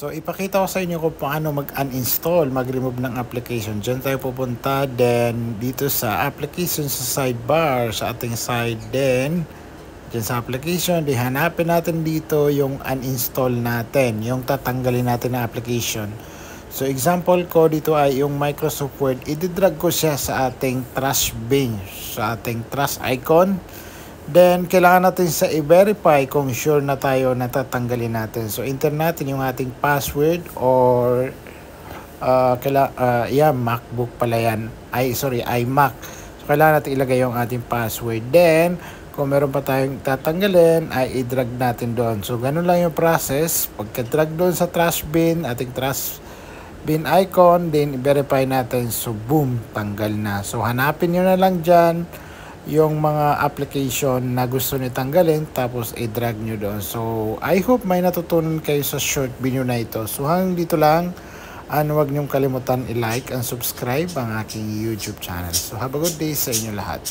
So, ipakita ko sa inyo kung paano mag-uninstall, mag-remove ng application. Diyan tayo pupunta. Then, dito sa application sa sidebar, sa ating side. Then, diyan sa application, di hanapin natin dito yung uninstall natin, yung tatanggalin natin na application. So, example ko dito ay yung Microsoft Word. I-drag ko siya sa ating trash bin, sa ating trash icon. Then, kailangan natin sa i-verify kung sure na tayo na tatanggalin natin. So, enter natin yung ating password or MacBook pala yan. iMac. So, kailangan natin ilagay yung ating password. Then, kung meron pa tayong tatanggalin, ay i-drag natin doon. So, ganun lang yung process. Pagka-drag doon sa trash bin, ating trash bin icon, then i-verify natin. So, boom, tanggal na. So, hanapin nyo na lang dyan yung mga application na gusto nyo tanggalin, tapos i-drag nyo doon. So, I hope may natutunan kayo sa short video na ito. So, hanggang dito lang. Huwag nyong kalimutan i-like and subscribe ang aking YouTube channel. So, have a good day sa inyo lahat.